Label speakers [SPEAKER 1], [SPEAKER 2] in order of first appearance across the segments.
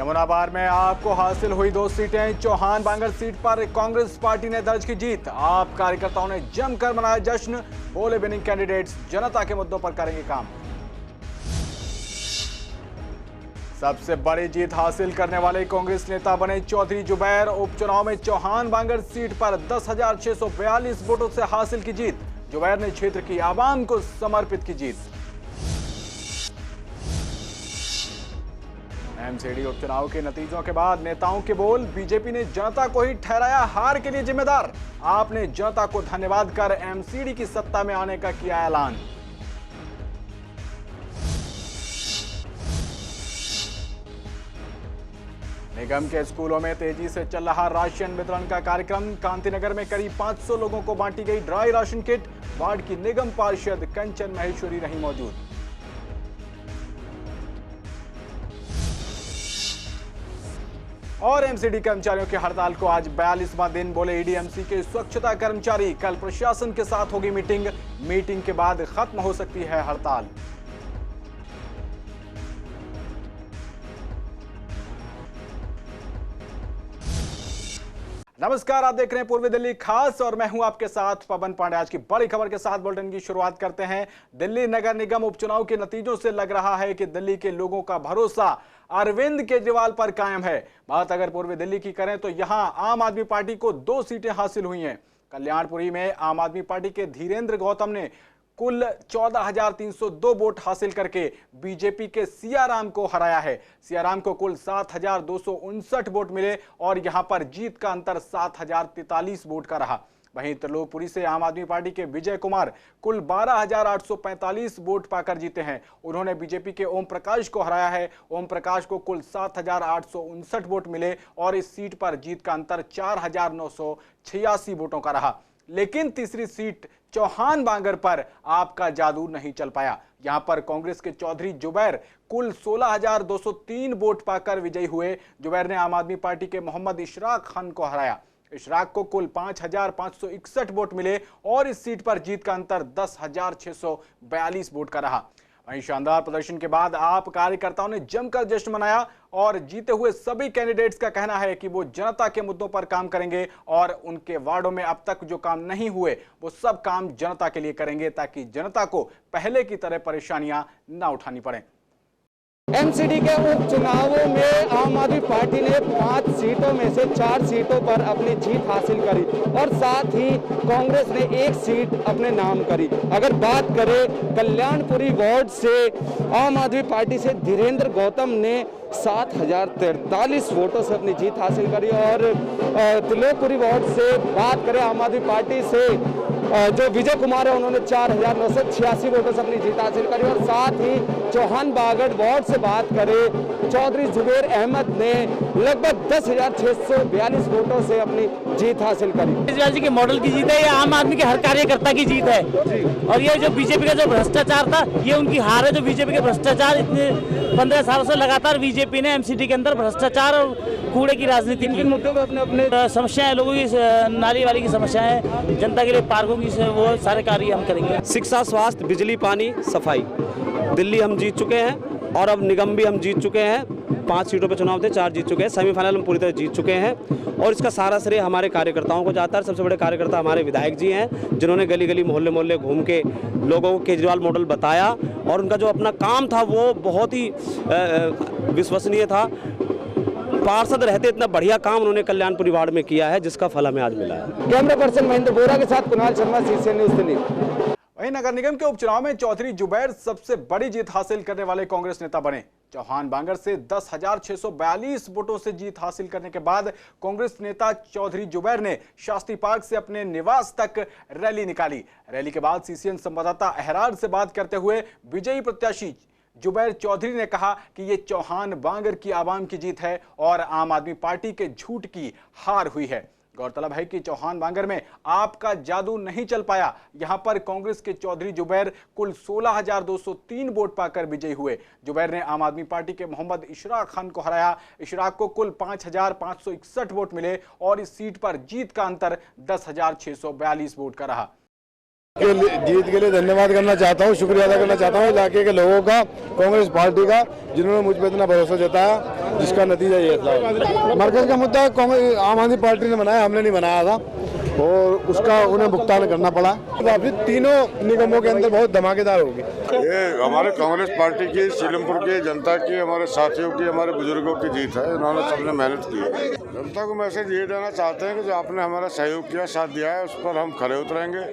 [SPEAKER 1] जमुनाबाद में आपको हासिल हुई 2 सीटें। चौहान बांगर सीट पर कांग्रेस पार्टी ने दर्ज की जीत। आप कार्यकर्ताओं ने जमकर मनाया जश्न। बोले विनिंग कैंडिडेट्स जनता के मुद्दों पर करेंगे काम। सबसे बड़ी जीत हासिल करने वाले कांग्रेस नेता बने चौधरी जुबैर। उपचुनाव में चौहान बांगर सीट पर 10,642 वोटों से हासिल की जीत। जुबैर ने क्षेत्र की आवाम को समर्पित की जीत। एमसीडी उपचुनाव के नतीजों के बाद नेताओं के बोल। बीजेपी ने जनता को ही ठहराया हार के लिए जिम्मेदार। आपने जनता को धन्यवाद कर एमसीडी की सत्ता में आने का किया ऐलान। निगम के स्कूलों में तेजी से चल रहा राशन वितरण का कार्यक्रम। कांतिनगर में करीब 500 लोगों को बांटी गई ड्राई राशन किट। वार्ड की निगम पार्षद कंचन महेश्वरी रही मौजूद। और एमसीडी कर्मचारियों की हड़ताल को आज 42वां दिन। बोले ईडीएमसी के स्वच्छता कर्मचारी। कल प्रशासन के साथ होगी मीटिंग के बाद खत्म हो सकती है हड़ताल। नमस्कार, आप देख रहे हैं पूर्वी दिल्ली खास और मैं हूं आपके साथ पवन पांडे। आज की बड़ी खबर के साथ बुलेटिन की शुरुआत करते हैं। दिल्ली नगर निगम उपचुनाव के नतीजों से लग रहा है कि दिल्ली के लोगों का भरोसा अरविंद केजरीवाल पर कायम है। बात अगर पूर्वी दिल्ली की करें तो यहां आम आदमी पार्टी को 2 सीटें हासिल हुई हैं। कल्याणपुरी में आम आदमी पार्टी के धीरेन्द्र गौतम ने कुल 14,302 वोट हासिल करके बीजेपी के सियाराम को हराया है। सियाराम को कुल 7,259 वोट मिले और यहां पर जीत का अंतर 7,043 वोट का रहा। वहीं त्रिलोकपुरी से आम आदमी पार्टी के विजय कुमार कुल 12,845 वोट पाकर जीते हैं। उन्होंने बीजेपी के ओम प्रकाश को हराया है। ओम प्रकाश को कुल 7,859 वोट मिले और इस सीट पर जीत का अंतर 4,986 वोटों का रहा। लेकिन तीसरी सीट चौहान बांगर पर आपका जादू नहीं चल पाया। यहां पर कांग्रेस के चौधरी जुबैर कुल 16,203 वोट पाकर विजयी हुए। जुबैर ने आम आदमी पार्टी के मोहम्मद इशराक खान को हराया। इशराक को कुल 5,561 वोट मिले और इस सीट पर जीत का अंतर 10,642 वोट का रहा। वहीं शानदार प्रदर्शन के बाद आप कार्यकर्ताओं ने जमकर जश्न मनाया और जीते हुए सभी कैंडिडेट्स का कहना है कि वो जनता के मुद्दों पर काम करेंगे और उनके वार्डों में अब तक जो काम नहीं हुए वो सब काम जनता के लिए करेंगे ताकि जनता को पहले की तरह परेशानियां ना उठानी पड़े।
[SPEAKER 2] एमसीडी के उपचुनावों में आम आदमी पार्टी ने 5 सीटों में से 4 सीटों पर अपनी जीत हासिल करी और साथ ही कांग्रेस ने 1 सीट अपने नाम करी। अगर बात करें कल्याणपुरी वार्ड से आम आदमी पार्टी से धीरेन्द्र गौतम ने 7,043 वोटों से अपनी जीत हासिल करी और त्रिलोकपुरी वार्ड से बात करें आम आदमी पार्टी से जो विजय कुमार है उन्होंने 4,986 वोटों से अपनी जीत हासिल करी और साथ ही चौहान बागड़ वार्ड से बात करें चौधरी जुबैर अहमद ने लगभग 10,642 वोटों से अपनी जीत हासिल करी।
[SPEAKER 3] केजरीवाल जी के मॉडल की जीत है, ये आम आदमी के हर कार्यकर्ता की जीत है और ये जो बीजेपी का जो भ्रष्टाचार था ये उनकी हार है। जो बीजेपी के भ्रष्टाचार इतने 15 सालों से लगातार बीजेपी ने एमसीडी के अंदर भ्रष्टाचार और कूड़े की राजनीति की मुद्दों पर अपने समस्याएं, लोगों की नाली वाली की समस्याएं, जनता के लिए पार्कों की वो सारे कार्य हम करेंगे।
[SPEAKER 4] शिक्षा, स्वास्थ्य, बिजली, पानी, सफाई, दिल्ली हम जीत चुके हैं और अब निगम भी हम जीत चुके हैं। 5 सीटों पे चुनाव थे, 4 जीत चुके हैं। सेमीफाइनल हम पूरी तरह जीत चुके हैं और इसका सारा श्रेय हमारे कार्यकर्ताओं को जाता है। सबसे बड़े कार्यकर्ता हमारे विधायक जी हैं जिन्होंने गली गली मोहल्ले मोहल्ले घूम के लोगों को केजरीवाल मॉडल बताया और उनका जो अपना काम था वो बहुत ही विश्वसनीय था। पार्षद रहते इतना बढ़िया काम उन्होंने कल्याणपुरी वार्ड में किया है जिसका फल हमें आज मिला है।
[SPEAKER 2] कैमरा पर्सन महेंद्र बोरा के साथ कुणाल शर्मा, सीसीएन न्यूज़ दिल्ली।
[SPEAKER 1] वहीं नगर निगम के उपचुनाव में चौधरी जुबैर सबसे बड़ी जीत हासिल करने वाले कांग्रेस नेता बने। चौहान बांगर से 10,642 वोटों से जीत हासिल करने के बाद कांग्रेस नेता चौधरी जुबैर ने शास्त्री पार्क से अपने निवास तक रैली निकाली। रैली के बाद सीसीएन संवाददाता अहरार से बात करते हुए विजयी प्रत्याशी जुबैर चौधरी ने कहा कि ये चौहान बांगर की आवाम की जीत है और आम आदमी पार्टी के झूठ की हार हुई है। गौरतलब है कि चौहान बांगर में आपका जादू नहीं चल पाया। यहां पर कांग्रेस के चौधरी जुबैर कुल 16,203 वोट पाकर विजयी हुए। जुबैर ने आम आदमी पार्टी के मोहम्मद इशराक खान को हराया। इशराक को कुल 5,561 वोट मिले और इस सीट पर जीत का अंतर 10,642 वोट का रहा।
[SPEAKER 5] जीत के लिए धन्यवाद करना चाहता हूँ, शुक्रिया अदा करना चाहता हूँ इलाके के लोगों का, कांग्रेस पार्टी का, जिन्होंने मुझ पर इतना भरोसा जताया, जिसका नतीजा ये था। मरकज का मुद्दा कांग्रेस आम आदमी पार्टी ने बनाया, हमने नहीं बनाया था, और उसका उन्हें भुगतान करना पड़ा। वापसी तीनों निगमों के अंदर बहुत धमाकेदार होगी।
[SPEAKER 6] ये हमारे कांग्रेस पार्टी की, सीलमपुर की जनता की, हमारे साथियों की, हमारे बुजुर्गों की जीत है। इन्होंने सबने मेहनत की है। जनता को मैसेज ये देना चाहते हैं कि जो आपने हमारा सहयोग किया, साथ दिया है, उस पर हम खरे उतरेंगे।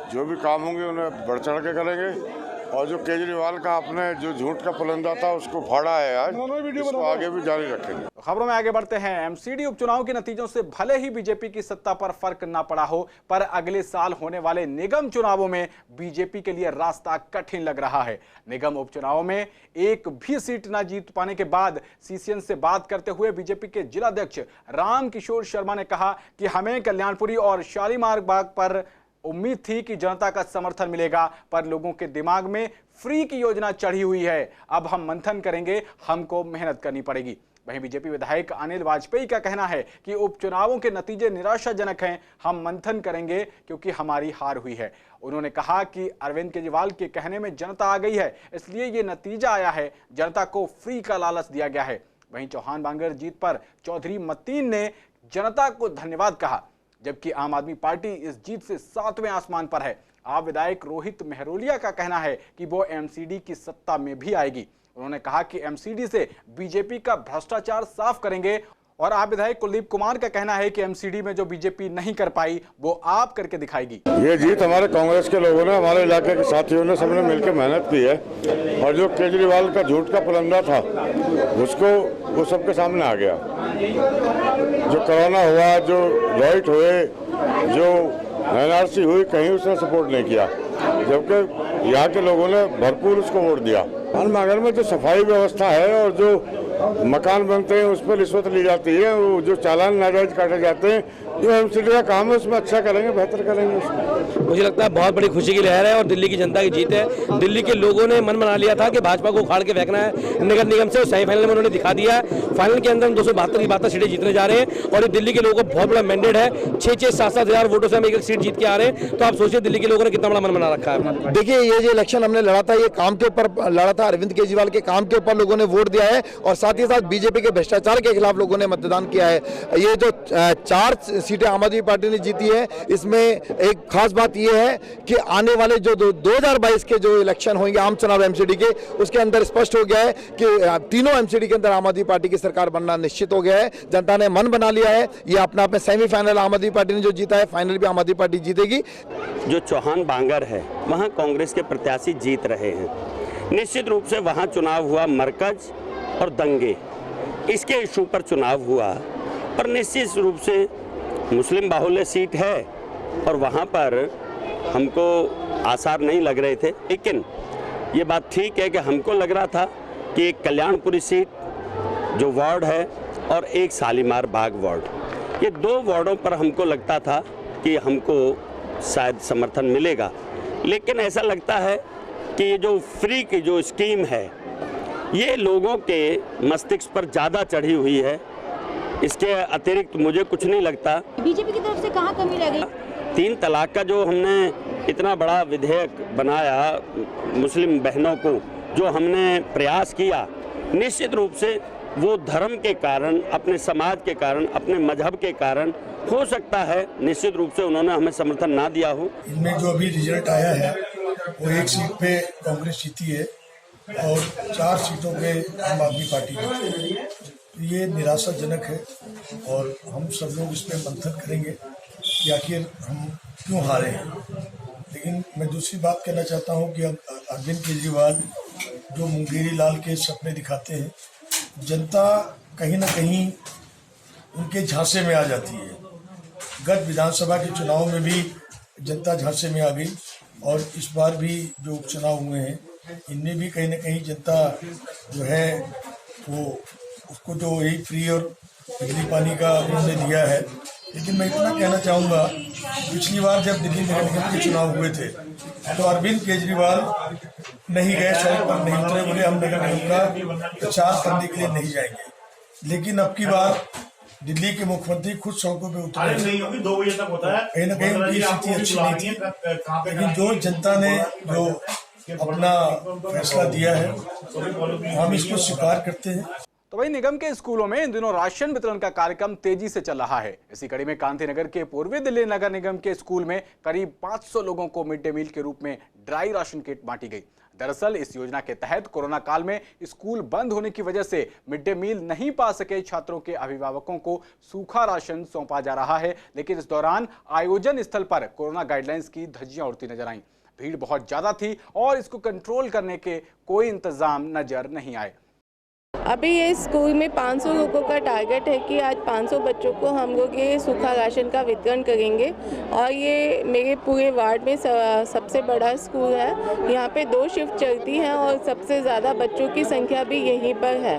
[SPEAKER 6] जो भी काम होंगे उन्हें बढ़ चढ़ के करेंगे, और जो केजरीवाल का आपने जो झूठ का पुलंदा था उसको फाड़ा है आज, इसको आगे भी जारी रखेंगे।
[SPEAKER 1] खबरों में आगे बढ़ते हैं। एमसीडी उपचुनाव के नतीजों से भले ही बीजेपी की सत्ता पर फर्क ना पड़ा हो, पर अगले साल होने वाले निगम चुनावों में बीजेपी के लिए रास्ता कठिन लग रहा है। निगम उपचुनाव में एक भी सीट ना जीत पाने के बाद सीसीएन से बात करते हुए बीजेपी के जिलाध्यक्ष राम किशोर शर्मा ने कहा कि हमें कल्याणपुरी और शालीमार बाग पर उम्मीद थी कि जनता का समर्थन मिलेगा, पर लोगों के दिमाग में फ्री की योजना चढ़ी हुई है। अब हम मंथन करेंगे, हमको मेहनत करनी पड़ेगी। वहीं बीजेपी विधायक अनिल वाजपेयी का कहना है कि उपचुनावों के नतीजे निराशाजनक हैं, हम मंथन करेंगे क्योंकि हमारी हार हुई है। उन्होंने कहा कि अरविंद केजरीवाल के कहने में जनता आ गई है, इसलिए ये नतीजा आया है। जनता को फ्री का लालच दिया गया है। वहीं चौहान बांगर जीत पर चौधरी मतीन ने जनता को धन्यवाद कहा, जबकि आम आदमी पार्टी इस जीत से 7वें आसमान पर है। आप विधायक रोहित मेहरोलिया का कहना है कि वो एमसीडी की सत्ता में भी आएगी। उन्होंने कहा कि एमसीडी से बीजेपी का भ्रष्टाचार साफ करेंगे। और आप विधायक कुलदीप कुमार का कहना है कि एमसीडी में जो बीजेपी नहीं कर पाई वो आप करके दिखाएगी।
[SPEAKER 6] ये जीत हमारे कांग्रेस के लोगों ने, हमारे इलाके के साथियों ने, सबने मिलकर मेहनत की है, और जो केजरीवाल का झूठ का पुलंदा था उसको वो सबके सामने आ गया। जो कोरोना हुआ, जो लॉइट हुए, जो एनआरसी हुई, कहीं उसने सपोर्ट नहीं किया, जबकि यहाँ के लोगों ने भरपूर उसको वोट दिया। माननगर में जो सफाई व्यवस्था है और जो मकान बनते हैं उस पर रिश्वत ली जाती है, वो जो चालान नाजायज काटे जाते हैं, जो एमसीडी का काम है उसमें अच्छा करेंगे, बेहतर करेंगे उसमें।
[SPEAKER 7] मुझे लगता है बहुत बड़ी खुशी की लहर है और दिल्ली की जनता की जीत है। दिल्ली के लोगों ने मन बना लिया था कि भाजपा को उखाड़ के फेंकना है नगर निगम से, सेमीफाइनल में उन्होंने दिखा दिया है। फाइनल के अंदर हम 272 सीटें जीतने जा रहे हैं और ये दिल्ली के लोगों का बहुत बड़ा मैंडेट है। 6-7 हज़ार वोटों से हम एक सीट जीत के आ रहे हैं। तो आप सोचिए दिल्ली के लोगों ने कितना बड़ा मन बना रखा है।
[SPEAKER 5] देखिए, ये जो इलेक्शन हमने लड़ा था, ये काम के ऊपर लड़ा था, अरविंद केजरीवाल के काम के ऊपर लोगों ने वोट दिया है, और साथ ही साथ बीजेपी के भ्रष्टाचार के खिलाफ लोगों ने मतदान किया है। ये जो 4 सीटें आम आदमी पार्टी ने जीती है, इसमें एक खास बात यह है कि आने वाले जो 2022 के जो इलेक्शन होंगे आम चुनाव एमसीडी के, उसके अंदर स्पष्ट हो गया है कि तीनों एमसीडी के अंदर आम आदमी पार्टी की सरकार बनना निश्चित हो गया है। जनता ने मन बना लिया है। ये अपना अपने सेमीफाइनल आम आदमी पार्टी ने जो जीता है, फाइनल भी आम आदमी पार्टी जीतेगी।
[SPEAKER 8] जो चौहान बांगर है वहाँ कांग्रेस के प्रत्याशी जीत रहे हैं। निश्चित रूप से वहाँ चुनाव हुआ मरकज और दंगे, इसके इशू पर चुनाव हुआ, पर निश्चित रूप से मुस्लिम बाहुल्य सीट है और वहाँ पर हमको आसार नहीं लग रहे थे। लेकिन ये बात ठीक है कि हमको लग रहा था कि एक कल्याणपुरी सीट जो वार्ड है और एक शालीमार बाग वार्ड, ये 2 वार्डों पर हमको लगता था कि हमको शायद समर्थन मिलेगा। लेकिन ऐसा लगता है कि ये जो फ्री की जो स्कीम है ये लोगों के मस्तिष्क पर ज़्यादा चढ़ी हुई है। इसके अतिरिक्त मुझे कुछ नहीं लगता।
[SPEAKER 9] बीजेपी की तरफ से कहाँ कमी रह गई?
[SPEAKER 8] 3 तलाक का जो हमने इतना बड़ा विधेयक बनाया, मुस्लिम बहनों को जो हमने प्रयास किया, निश्चित रूप से वो धर्म के कारण, अपने समाज के कारण, अपने मजहब के कारण हो सकता है निश्चित रूप से उन्होंने हमें समर्थन ना दिया हो।
[SPEAKER 10] इनमें जो अभी रिजल्ट आया है वो 1 सीट पे कांग्रेस जीती है और 4 सीटों पे आम आदमी पार्टी जीती है। ये निराशाजनक है और हम सब लोग इस पे मंथन करेंगे कि आखिर हम क्यों हारे हैं। लेकिन मैं दूसरी बात कहना चाहता हूँ कि अरविंद केजरीवाल जो मुंगेरी लाल के सपने दिखाते हैं, जनता कहीं ना कहीं उनके झांसे में आ जाती है। गत विधानसभा के चुनाव में भी जनता झांसे में आ गई और इस बार भी जो उपचुनाव हुए हैं इनमें भी कहीं ना कहीं जनता जो है वो उसको जो यही फ्री और बिजली पानी का उन्होंने दिया है। लेकिन मैं इतना कहना चाहूँगा, पिछली बार जब दिल्ली नगर निगम के चुनाव हुए थे तो अरविंद केजरीवाल नहीं गए, सड़क पर नहीं उतरे, बोले हम नगर निगम का प्रचार करने के लिए नहीं जाएंगे। लेकिन अब की बार दिल्ली के मुख्यमंत्री खुद सड़कों पे उतरे।
[SPEAKER 11] अरे नहीं होगी, 2 बजे तक होता है।
[SPEAKER 10] कहीं ना कहीं उनकी स्थिति अच्छी नहीं थी, लेकिन जो जनता ने जो अपना फैसला दिया है हम इसको स्वीकार करते हैं।
[SPEAKER 1] तो वही निगम के स्कूलों में इन दिनों राशन वितरण का कार्यक्रम तेजी से चल रहा है। इसी कड़ी में कांति नगर के पूर्वी दिल्ली नगर निगम के स्कूल में करीब 500 लोगों को मिड डे मील के रूप में ड्राई राशन किट बांटी गई। दरअसल इस योजना के तहत कोरोना काल में स्कूल बंद होने की वजह से मिड डे मील नहीं पा सके छात्रों के अभिभावकों को सूखा राशन सौंपा जा रहा है। लेकिन इस दौरान आयोजन स्थल पर कोरोना गाइडलाइंस की धज्जियां उड़ती नजर आईं। भीड़ बहुत ज्यादा थी और इसको कंट्रोल करने के कोई इंतजाम नजर नहीं आए।
[SPEAKER 12] अभी ये स्कूल में 500 लोगों का टारगेट है कि आज 500 बच्चों को हम लोग ये सूखा राशन का वितरण करेंगे। और ये मेरे पूरे वार्ड में सबसे बड़ा स्कूल है। यहाँ पे 2 शिफ्ट चलती हैं और सबसे ज़्यादा बच्चों की संख्या भी यहीं पर है।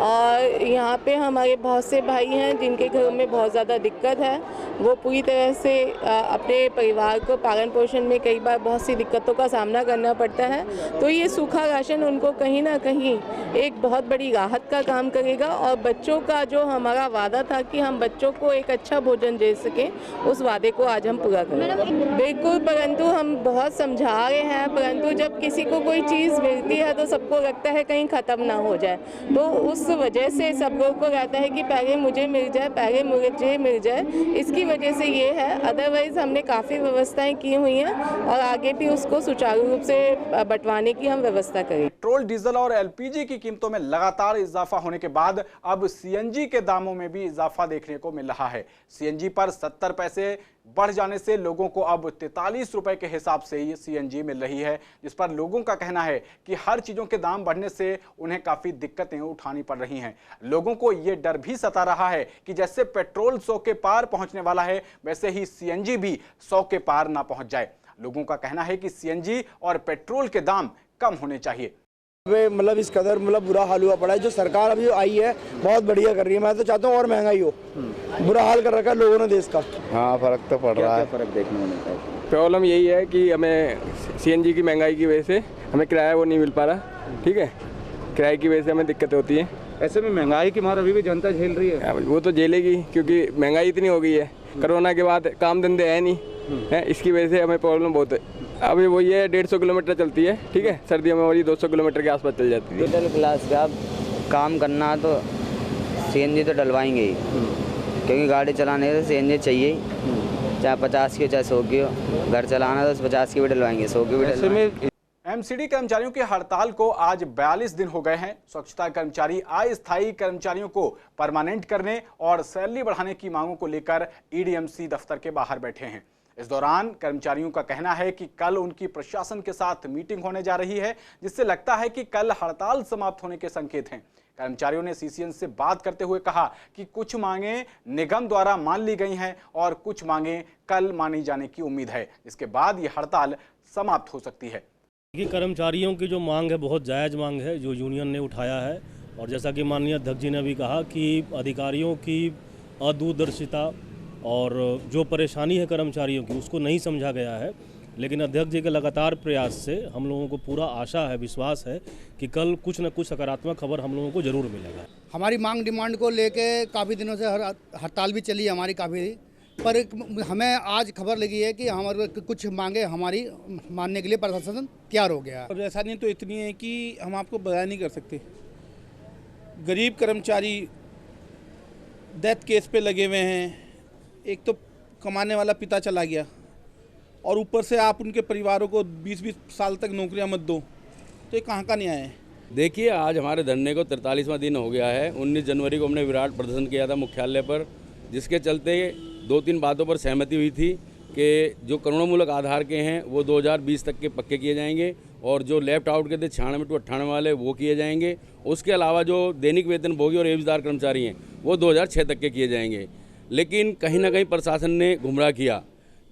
[SPEAKER 12] और यहाँ पे हमारे बहुत से भाई हैं जिनके घरों में बहुत ज़्यादा दिक्कत है। वो पूरी तरह से अपने परिवार को पालन पोषण में कई बार बहुत सी दिक्कतों का सामना करना पड़ता है। तो ये सूखा राशन उनको कहीं ना कहीं एक बहुत बड़ी राहत का काम करेगा। और बच्चों का जो हमारा वादा था कि हम बच्चों को एक अच्छा भोजन दे सकें, उस वादे को आज हम पूरा करेंगे। बिल्कुल, परंतु हम बहुत समझा रहे हैं, परंतु जब किसी को कोई चीज़ मिलती है तो सबको लगता है कहीं ख़त्म ना हो जाए। तो उस वजह से सब लोगों को रहता है कि पहले मुझे मिल जाए, पहले मुझे मिल जाए। इसकी वजह से ये है। अदरवाइज़ हमने काफ़ी व्यवस्थाएँ की हुई हैं और आगे भी उसको सुचारू रूप से बंटवाने की हम व्यवस्था करेंगे।
[SPEAKER 1] पेट्रोल, डीजल और LPG की कीमतों में लगातार इजाफा होने के बाद अब CNG के दामों में भी इजाफा देखने को मिल रहा है। CNG पर 70 पैसे बढ़ जाने से लोगों को अब 43 रुपए के हिसाब से ये CNG मिल रही है, जिस पर लोगों का कहना है कि हर चीजों के दाम बढ़ने से उन्हें काफी दिक्कतें उठानी पड़ रही हैं। लोगों को ये डर भी सता रहा है कि जैसे पेट्रोल 100 के पार पहुंचने वाला है, वैसे ही CNG भी 100 के पार ना पहुंच जाए। लोगों का कहना है कि CNG और पेट्रोल के दाम कम होने चाहिए।
[SPEAKER 13] मतलब इस कदर बुरा हाल हुआ पड़ा है। जो सरकार अभी आई है बहुत बढ़िया कर रही है। मैं तो चाहता हूँ और महंगाई हो। बुरा हाल कर रखा है लोगों ने देश का।
[SPEAKER 2] हाँ, फर्क तो पड़ रहा है।
[SPEAKER 14] फर्क देखने को मिलता है।
[SPEAKER 15] प्रॉब्लम यही है कि हमें CNG की महंगाई की वजह से हमें किराया वो नहीं मिल पा रहा। ठीक है, किराए की वजह से हमें दिक्कतें होती हैं।
[SPEAKER 2] ऐसे में महंगाई की मार अभी भी जनता झेल रही है।
[SPEAKER 15] वो तो झेलेगी, क्योंकि महंगाई इतनी हो गई है। कोरोना के बाद काम धंधे है नहीं है, इसकी वजह से हमें प्रॉब्लम बहुत है। अभी वो ये 150 किलोमीटर चलती है। ठीक है, सर्दियों में वही 200 किलोमीटर के आसपास चल जाती है।
[SPEAKER 14] मिडिल क्लास का काम करना तो CNG तो डलवाएंगे ही, क्योंकि गाड़ी चलाने से CNG चाहिए ही, चाहे 50 की हो चाहे 100 की हो। घर चलाना तो 50 की भी डलवाएंगे, 100 की भी डलवाएंगे।
[SPEAKER 1] MCD कर्मचारियों की हड़ताल को आज 42 दिन हो गए हैं। स्वच्छता कर्मचारी अस्थायी कर्मचारियों को परमानेंट करने और सैलरी बढ़ाने की मांगों को लेकर EDMC दफ्तर के बाहर बैठे हैं। इस दौरान कर्मचारियों का कहना है कि कल उनकी प्रशासन के साथ मीटिंग होने जा रही है, जिससे लगता है कि कल हड़ताल समाप्त होने के संकेत हैं। कर्मचारियों ने CCN से बात करते हुए कहा कि कुछ मांगें निगम द्वारा मान ली गई हैं और कुछ मांगें कल मानी जाने की उम्मीद है, जिसके बाद ये हड़ताल समाप्त हो सकती है।
[SPEAKER 16] कर्मचारियों की जो मांग है बहुत जायज़ मांग है जो यूनियन ने उठाया है। और जैसा कि माननीय अध्यक्ष जी ने भी कहा कि अधिकारियों की अदूरदर्शिता और जो परेशानी है कर्मचारियों की उसको नहीं समझा गया है। लेकिन अध्यक्ष जी के लगातार प्रयास से हम लोगों को पूरा आशा है, विश्वास है कि कल कुछ न कुछ सकारात्मक खबर हम लोगों को ज़रूर मिलेगा।
[SPEAKER 17] हमारी मांग डिमांड को लेके काफ़ी दिनों से हड़ताल भी चली है हमारी काफ़ी, पर हमें आज खबर लगी है कि हमारे कुछ मांगे हमारी मानने के लिए प्रशासन तैयार हो गया।
[SPEAKER 18] अब ऐसा नहीं तो इतनी है कि हम आपको बयान नहीं कर सकते। गरीब कर्मचारी डेथ केस पे लगे हुए हैं। एक तो कमाने वाला पिता चला गया और ऊपर से आप उनके परिवारों को 20-20 साल तक नौकरियां मत दो, तो ये कहाँ का न्याय है।
[SPEAKER 7] देखिए, आज हमारे धरने को 43वां दिन हो गया है। 19 जनवरी को हमने विराट प्रदर्शन किया था मुख्यालय पर, जिसके चलते 2-3 बातों पर सहमति हुई थी कि जो करुणामूलक आधार के हैं वो 2020 तक के पक्के किए जाएंगे और जो लेफ्ट आउट के थे 96 to 98 वाले वो किए जाएंगे। उसके अलावा जो दैनिक वेतनभोगी और एवजदार कर्मचारी हैं वो 2006 तक के किए जाएंगे। लेकिन कहीं ना कहीं प्रशासन ने गुमराह किया,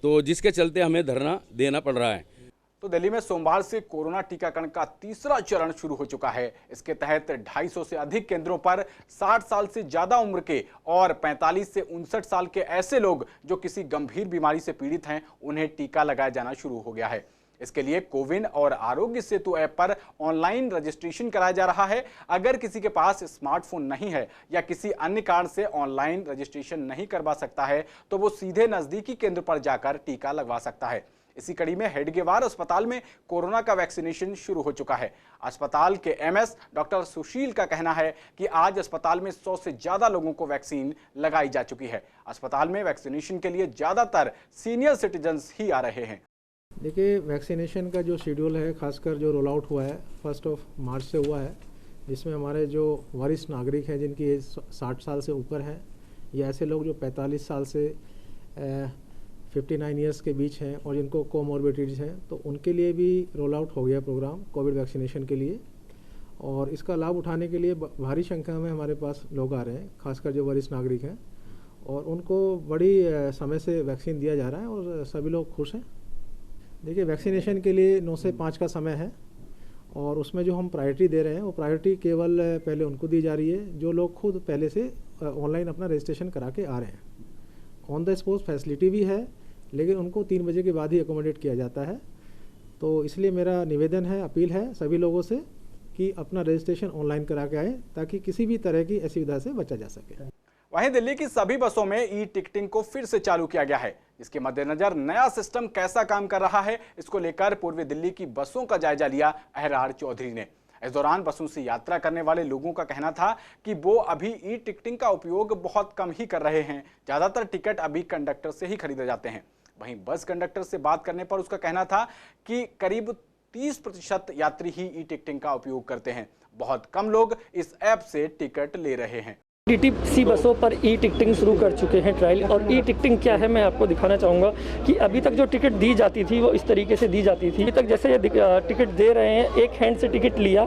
[SPEAKER 7] तो जिसके चलते हमें धरना देना पड़ रहा है।
[SPEAKER 1] तो दिल्ली में सोमवार से कोरोना टीकाकरण का तीसरा चरण शुरू हो चुका है। इसके तहत 250 से अधिक केंद्रों पर 60 साल से ज्यादा उम्र के और 45 से 59 साल के ऐसे लोग जो किसी गंभीर बीमारी से पीड़ित हैं, उन्हें टीका लगाया जाना शुरू हो गया है। इसके लिए कोविन और आरोग्य सेतु ऐप पर ऑनलाइन रजिस्ट्रेशन कराया जा रहा है। अगर किसी के पास स्मार्टफोन नहीं है या किसी अन्य कारण से ऑनलाइन रजिस्ट्रेशन नहीं करवा सकता है तो वो सीधे नजदीकी केंद्र पर जाकर टीका लगवा सकता है। इसी कड़ी में हेडगेवार अस्पताल में कोरोना का वैक्सीनेशन शुरू हो चुका है। अस्पताल के एमएस डॉक्टर सुशील का कहना है कि आज अस्पताल में 100 से ज्यादा लोगों को वैक्सीन लगाई जा चुकी है। अस्पताल में वैक्सीनेशन के लिए ज्यादातर सीनियर सिटीजन्स ही आ रहे हैं।
[SPEAKER 19] देखिए, वैक्सीनेशन का जो शेड्यूल है, खासकर जो रोल आउट हुआ है 1 मार्च से हुआ है, जिसमें हमारे जो वरिष्ठ नागरिक हैं जिनकी एज 60 साल से ऊपर है या ऐसे लोग जो 45 साल से 59 ईयर्स के बीच हैं और जिनको कोमॉर्बिडिटीज़ हैं, तो उनके लिए भी रोल आउट हो गया प्रोग्राम कोविड वैक्सीनेशन के लिए। और इसका लाभ उठाने के लिए भारी संख्या में हमारे पास लोग आ रहे हैं, खासकर जो वरिष्ठ नागरिक हैं, और उनको बड़ी समय से वैक्सीन दिया जा रहा है और सभी लोग खुश हैं। देखिए, वैक्सीनेशन के लिए 9 से 5 का समय है और उसमें जो हम प्रायोरिटी दे रहे हैं वो प्रायोरिटी केवल पहले उनको दी जा रही है जो लोग खुद पहले से ऑनलाइन अपना रजिस्ट्रेशन करा के आ रहे हैं। ऑन द स्पॉट फैसिलिटी भी है, लेकिन उनको 3 बजे के बाद ही अकोमोडेट किया जाता है। तो इसलिए मेरा निवेदन है, अपील है सभी लोगों से कि अपना रजिस्ट्रेशन ऑनलाइन करा के आए ताकि किसी भी तरह की असुविधा से बचा जा सके।
[SPEAKER 1] वहीं दिल्ली की सभी बसों में ई टिकटिंग को फिर से चालू किया गया है। इसके मद्देनजर नया सिस्टम कैसा काम कर रहा है, इसको लेकर पूर्वी दिल्ली की बसों का जायजा लिया अहरार चौधरी ने। इस दौरान बसों से यात्रा करने वाले लोगों का कहना था कि वो अभी ई टिकटिंग का उपयोग बहुत कम ही कर रहे हैं। ज्यादातर टिकट अभी कंडक्टर से ही खरीदे जाते हैं। वहीं बस कंडक्टर से बात करने पर उसका कहना था कि करीब 30% यात्री ही ई टिकटिंग का उपयोग करते हैं। बहुत कम लोग इस ऐप से टिकट ले रहे हैं।
[SPEAKER 20] डीटीसी बसों पर ई टिकटिंग शुरू कर चुके हैं ट्रायल। और ई टिकटिंग क्या है मैं आपको दिखाना चाहूँगा कि अभी तक जो टिकट दी जाती थी वो इस तरीके से दी जाती थी। अभी तक जैसे ये टिकट दे रहे हैं, एक हैंड से टिकट लिया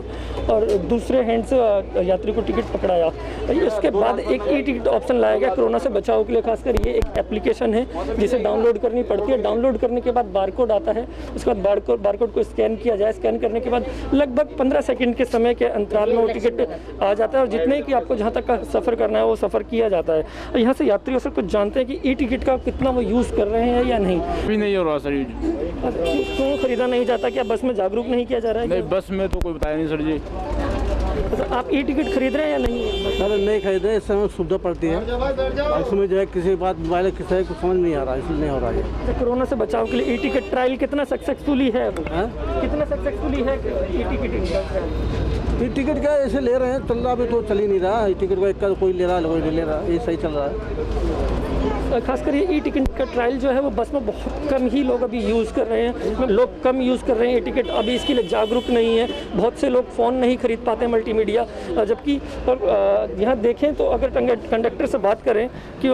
[SPEAKER 20] और दूसरे हैंड से यात्री को टिकट पकड़ाया। उसके बाद एक ई टिकट ऑप्शन लाया गया कोरोना से बचाव के लिए। खासकर ये एक एप्लीकेशन है जिसे डाउनलोड करनी पड़ती है। डाउनलोड करने के बाद बारकोड आता है, उसके बाद बारकोड को स्कैन किया जाए। स्कैन करने के बाद लगभग 15 सेकेंड के समय के अंतराल में वो टिकट आ जाता है और जितने की आपको जहाँ तक का सफ़र करना है वो सफ़र किया जाता है। और यहाँ से यात्रियों से कुछ जानते हैं कि ई टिकट का कितना वो यूज़ कर रहे हैं या नहीं।
[SPEAKER 21] अभी नहीं हो रहा सर यूज।
[SPEAKER 20] क्यों खरीदा नहीं जाता? क्या बस में जागरूक नहीं किया जा रहा है?
[SPEAKER 21] नहीं, बस में तो कोई बताया नहीं सर जी।
[SPEAKER 20] तो आप ई टिकट खरीद रहे हैं या नहीं?
[SPEAKER 22] सर नहीं खरीद रहे, इस समय सुविधा पड़ती है। इसमें जो है किसी बात मोबाइल किसी को समझ नहीं आ रहा है, इसलिए नहीं हो रहा है।
[SPEAKER 20] तो कोरोना से बचाव के लिए ई टिकट ट्रायल कितना सक्सेसफुली है? कितना सक्सेसफुली है ई टिकट?
[SPEAKER 22] ये टिकट क्या ऐसे ले रहे हैं, चल रहा अभी तो चल ही नहीं रहा। टिकट को एक कोई ले रहा है, कोई नहीं ले रहा, ये सही चल रहा है।
[SPEAKER 20] खासकर ये ई टिकट का ट्रायल जो है वो बस में बहुत कम ही लोग अभी यूज़ कर रहे हैं। लोग कम यूज़ कर रहे हैं ई टिकट, अभी इसके लिए जागरूक नहीं है। बहुत से लोग फ़ोन नहीं खरीद पाते मल्टीमीडिया। जबकि यहाँ देखें तो अगर कंडक्टर से बात करें कि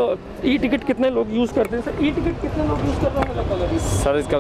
[SPEAKER 20] ई टिकट कितने लोग यूज़ करते हैं, सर ई टिकट कितने लोग यूज़ कर रहे हैं?
[SPEAKER 21] सर इसका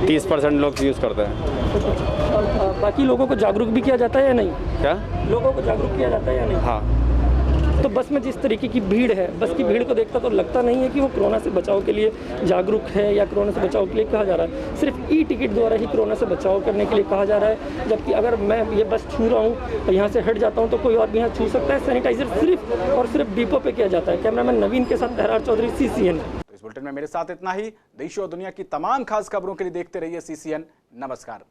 [SPEAKER 21] 30% लोग यूज़ करते हैं।
[SPEAKER 20] बाकी लोगों को जागरूक भी किया जाता है या नहीं?
[SPEAKER 21] क्या
[SPEAKER 20] लोगों को जागरूक किया जाता है या नहीं?
[SPEAKER 21] हाँ।
[SPEAKER 20] तो बस में जिस तरीके की भीड़ है, बस की भीड़ को देखता तो लगता नहीं है कि वो कोरोना से बचाव के लिए जागरूक है या कोरोना से बचाव के लिए कहा जा रहा है। सिर्फ ई टिकट द्वारा ही कोरोना से बचाव करने के लिए कहा जा रहा है। जबकि अगर मैं ये बस छू रहा हूँ तो यहाँ से हट जाता हूँ तो कोई और भी यहाँ छू सकता है। सैनिटाइजर सिर्फ और सिर्फ डिपो पे किया जाता है। कैमरामैन नवीन के साथ अहरार चौधरी, CCN।
[SPEAKER 1] तो इस बुलेटिन में मेरे साथ इतना ही। देश और दुनिया की तमाम खास खबरों के लिए देखते रहिए CCN। नमस्कार।